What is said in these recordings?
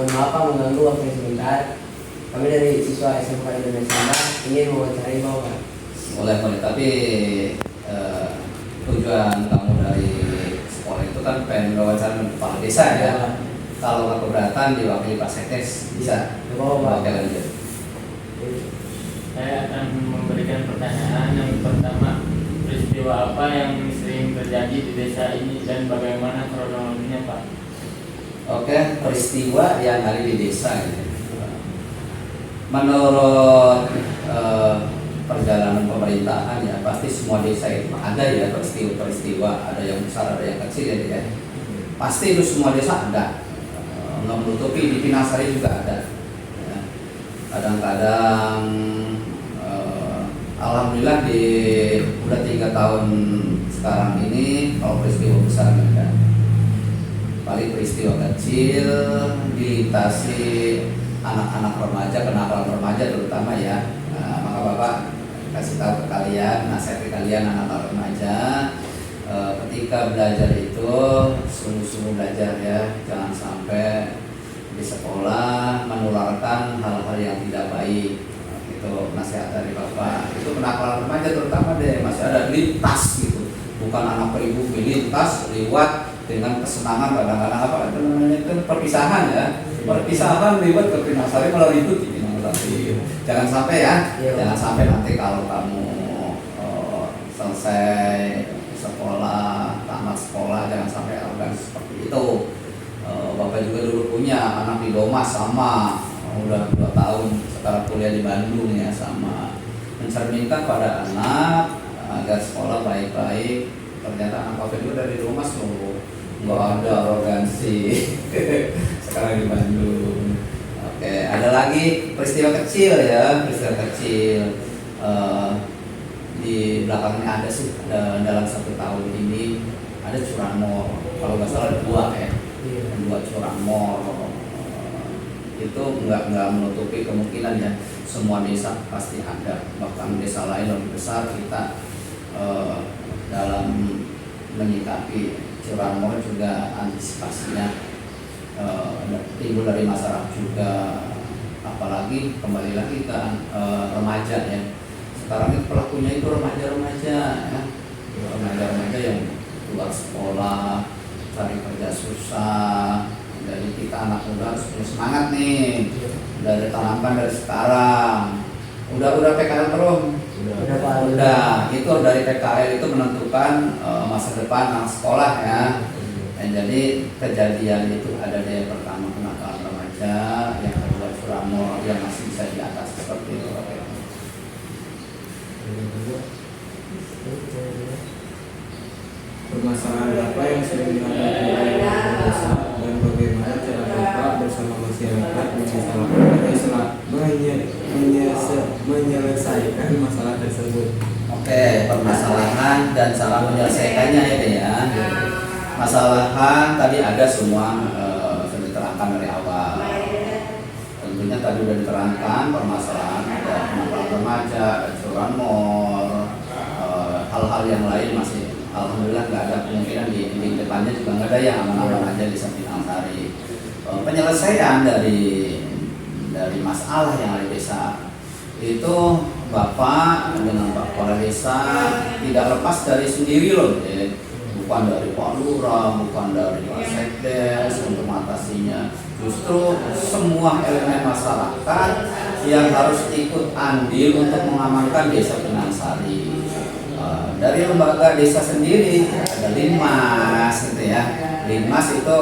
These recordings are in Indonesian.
Mohon maaf Pak mengganggu waktunya sebentar. Kami dari siswa SMK Indonesia ingin mewawancarai Bapak. Boleh, tapi tujuan kamu dari sekolah itu kan pengen wawancara kepala desa ya. Kalau nggak keberatan diwakili Pak Sekdes bisa. Oke, lanjut. Saya akan memberikan pertanyaan. Yang pertama, peristiwa apa yang sering terjadi di desa ini dan bagaimana kronologinya, Pak? Oke, peristiwa yang ada di desa gitu. Menurut perjalanan pemerintahan ya pasti semua desa itu ada ya peristiwa, ada yang besar ada yang kecil ya. Pasti itu semua desa ada. Nggak menutupi di Pinasari juga ada. Ya. Kadang-kadang alhamdulillah udah 3 tahun sekarang ini kalau peristiwa besar ada. Paling peristiwa kecil dilintasi anak-anak remaja, kenakalan remaja terutama ya. Maka Bapak kasih tahu ke kalian, nasihati kalian anak-anak remaja, ketika belajar itu sungguh-sungguh belajar ya, jangan sampai di sekolah menularkan hal-hal yang tidak baik. Itu nasihat dari Bapak. Itu kenakalan remaja terutama deh, masih ada lintas gitu, bukan anak pribumi, lintas lewat dengan kesenangan kadang-kadang apa itu namanya itu perpisahan ya, perpisahan lewat ke Pinasari malah ribut di Pinasari. Jangan sampai ya, jangan sampai nanti kalau kamu selesai sekolah, tamat sekolah, jangan sampai arogan seperti itu. Bapak juga dulu punya anak di Domas sama, udah 2 tahun sekarang kuliah di Bandung ya sama, mencerminkan pada anak agar sekolah baik-baik. Ternyata anak Bapak juga dari Domas loh, nggak ada arogansi. Sekarang di Bandung. Oke, ada lagi peristiwa kecil ya, peristiwa kecil. Di belakangnya ada sih, dalam 1 tahun ini ada curanmor. Kalau nggak salah 2 ya, 2 curanmor. Itu nggak menutupi kemungkinan ya, semua desa pasti ada. Bahkan desa lain lebih besar kita dalam menyikapi curanmor juga antisipasinya timbul dari masyarakat juga, apalagi kembali lagi ke remaja ya. Sekarang itu pelakunya itu remaja-remaja ya, remaja-remaja yang keluar sekolah cari kerja susah. Jadi kita anak muda harus punya semangat nih, udah ditanamkan dari sekarang. Udah PKL belum? Udah. Itu dari PKL itu menentukan masa depan anak sekolah ya. Jadi kejadian itu ada di pertama kenakalan remaja, yang kedua curanmor yang masih bisa di atas seperti itu. Permasalahan apa yang sering dihadapi oleh desa dan bagaimana cara Bapak bersama masyarakat menyelesaikan masalah tersebut? Oke, permasalahan dan cara menyelesaikannya ya. Masalahan tadi ada semua sudah diterangkan dari awal. Tentunya tadi sudah diterangkan permasalahan ada kenakalan remaja, ada curanmor, hal-hal yang lain masih alhamdulillah nggak ada kemungkinan di depannya juga nggak ada yang aman-aman aja di Pinasari. Penyelesaian dari masalah yang ada di desa itu Bapak dengan Pak Kepala Desa tidak lepas dari sendiri loh ya. Bukan dari Pak Lurah, bukan dari Pak Sekdes untuk mengatasinya. Justru semua elemen masyarakat yang harus ikut andil untuk mengamankan desa Pinasari. Dari lembaga desa sendiri ada Linmas gitu ya. Linmas itu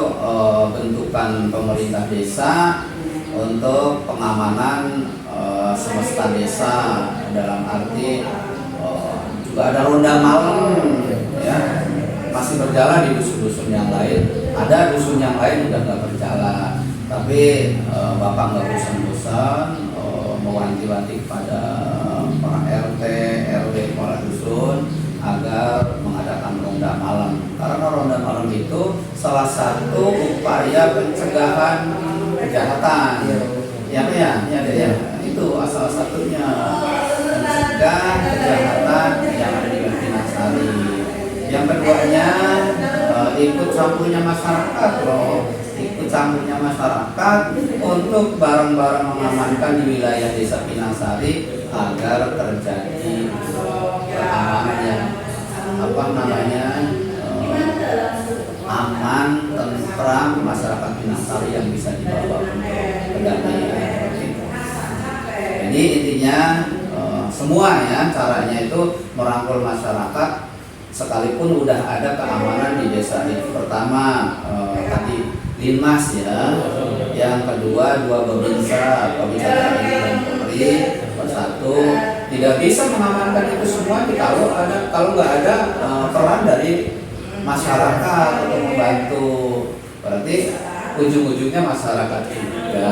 bentukan pemerintah desa untuk pengamanan semesta desa, dalam arti juga ada ronda malam ya, masih berjalan di dusun-dusun yang lain. Ada dusun yang lain udah nggak berjalan, tapi Bapak nggak bosan-bosan mewanti-wanti kepada para RT, RW, para dusun agar mengadakan ronda malam. Karena ronda malam itu salah satu upaya pencegahan kejahatan. Ya, itu salah satunya mencegah kejahatan yang ada di Pinasari. Yang keduanya ikut campurnya masyarakat loh, ikut campurnya masyarakat untuk bareng-bareng mengamankan di wilayah Desa Pinangsari agar terjadi keamanan yang aman, tentram, masyarakat Pinangsari yang bisa dibawa kedamaian. Jadi intinya semua ya caranya itu merangkul masyarakat sekalipun udah ada keamanan di desa itu. Pertama tadi Linmas ya, yang kedua 2 Babinsa, Babinsa TNI dan Polri bersatu. Tidak bisa mengamankan itu semua kalau nggak ada peran dari masyarakat untuk membantu. Berarti ujung-ujungnya masyarakat juga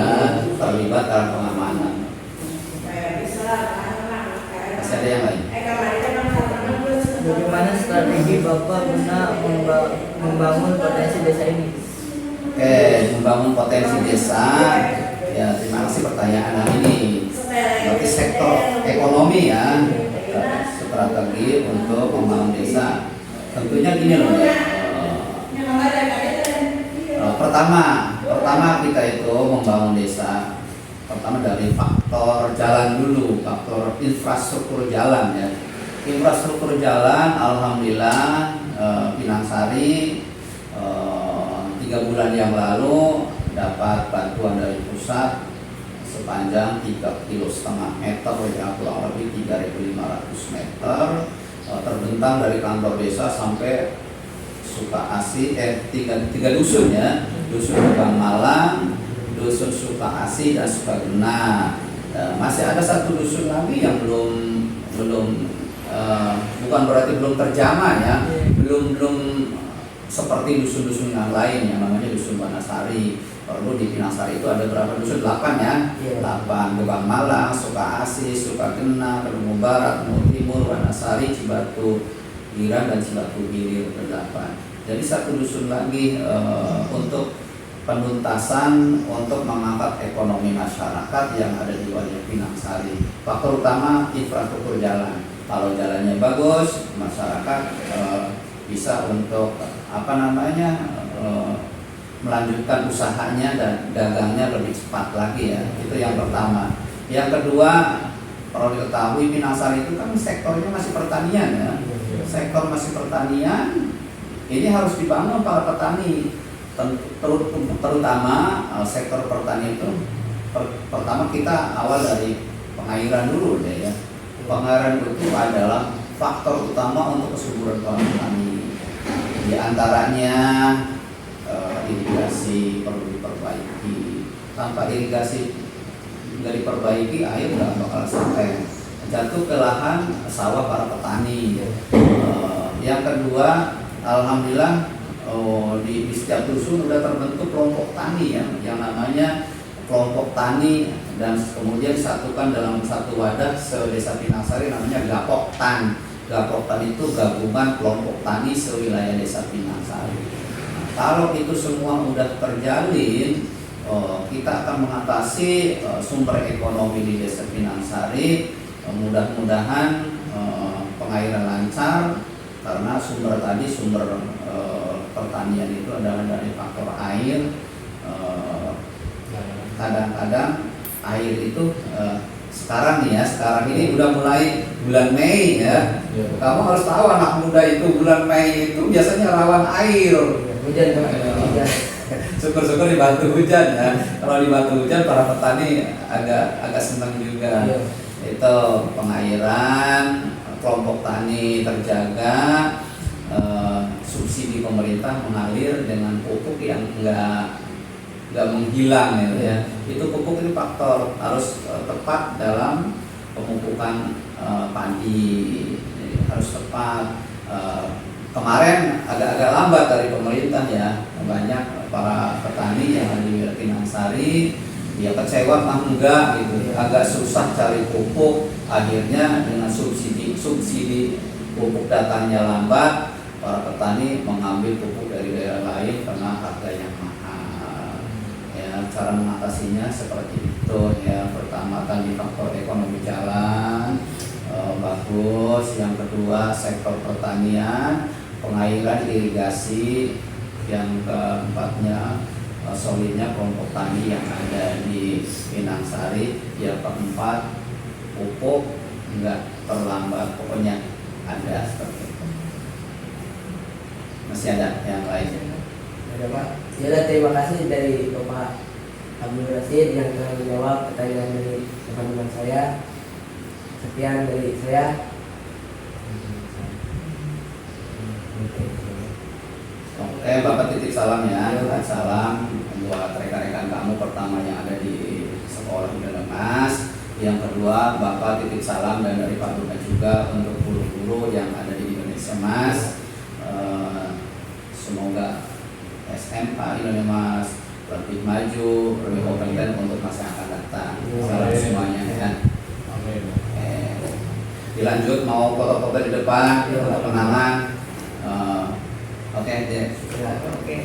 terlibat dalam pengamanan. Masih ada yang lain? Bagaimana strategi Bapak guna membangun potensi desa ini? Oke, membangun potensi desa. Ya, terima kasih pertanyaan ini. Berarti sektor ekonomi ya, strategi untuk membangun desa. Tentunya gini loh. Pertama kita itu membangun desa. Pertama dari faktor jalan dulu, faktor infrastruktur jalan ya. Infrastruktur jalan, alhamdulillah Pinangsari 3 bulan yang lalu dapat bantuan dari pusat sepanjang 3,5 meter ya, kurang lebih 3.500 meter, terbentang dari kantor desa sampai Sukaasi, 3 dusun ya, dusun Gebang Malang, dusun Sukaasi dan Sukagena. Masih ada 1 dusun lagi yang belum bukan berarti belum terjamah ya, belum seperti dusun-dusun yang lain yang namanya dusun Wanasari. Perlu di Pinangsari itu ada berapa dusun? 8 ya, 8. Gebang Malang, Sukaasi, Sukagena, Kedungung Barat, Kedungung Timur, Wanasari, Cibatu Giran dan Cibatu Gilir 8. Jadi 1 dusun lagi untuk penuntasan untuk mengangkat ekonomi masyarakat yang ada di wilayah Pinangsari. Faktor utama infrastruktur jalan. Kalau jalannya bagus, masyarakat bisa untuk melanjutkan usahanya dan dagangnya lebih cepat lagi ya. Itu yang pertama. Yang kedua, perlu diketahui Pinangsari itu kan sektornya masih pertanian ya. Sektor masih pertanian, ini harus dibangun para petani. Terutama sektor pertanian itu pertama kita awal dari pengairan dulu deh ya. Pengairan itu adalah faktor utama untuk kesuburan para petani. Di antaranya irigasi perlu diperbaiki. Tanpa irigasi nggak diperbaiki, air nggak bakal sampai jatuh ke lahan sawah para petani. Yang kedua, alhamdulillah di setiap dusun udah terbentuk kelompok tani ya, yang namanya kelompok tani, dan kemudian disatukan dalam satu wadah se-Desa Pinangsari namanya Gapoktan. Gapoktan itu gabungan kelompok tani sewilayah Desa Pinangsari. Nah, kalau itu semua udah terjalin, kita akan mengatasi sumber ekonomi di Desa Pinangsari. Mudah-mudahan pengairan lancar, karena sumber pertanian itu adalah dari faktor air. Kadang-kadang air itu sekarang ini udah mulai bulan Mei ya. Kamu harus tahu anak muda itu bulan Mei itu biasanya rawan air. Hujan. Syukur-syukur dibantu hujan ya. Kalau dibantu hujan para petani agak senang juga. Itu pengairan, kelompok tani terjaga, subsidi pemerintah mengalir dengan pupuk yang enggak menghilang gitu ya. Itu pupuk itu faktor harus tepat dalam pemupukan padi. Jadi harus tepat. Kemarin agak lambat dari pemerintah ya. Banyak para petani yang ada di Pinangsari ya kecewa enggak gitu. Agak susah cari pupuk. Akhirnya dengan subsidi pupuk datangnya lambat, para petani mengambil pupuk dari daerah lain karena harganya mahal. Ya, cara mengatasinya seperti itu ya. Pertama tadi faktor ekonomi jalan bagus, yang kedua sektor pertanian, pengairan irigasi. Yang keempatnya solidnya kelompok tani yang ada di Pinang Sari. Yang keempat pupuk enggak terlambat, pokoknya ada seperti itu. Masih ada yang lain? Ada Pak. Ya, terima kasih dari Bapak Abdul Rasid yang telah menjawab pertanyaan dari teman-teman saya. Sekian dari saya. Oke, Bapak titip salam ya. Salam buat rekan-rekan kamu pertama yang ada di sekolah Udah Mas. Yang kedua, Bapak titip salam dan dari Pak Duka juga untuk guru-guru yang ada di Indonesia Mas. Semoga SMK Indonesia Mas lebih maju, lebih kompeten untuk masa yang akan datang. Salam semuanya ya. Amin. Dilanjut mau foto-foto di depan, foto kenangan. Oke, Ya, oke.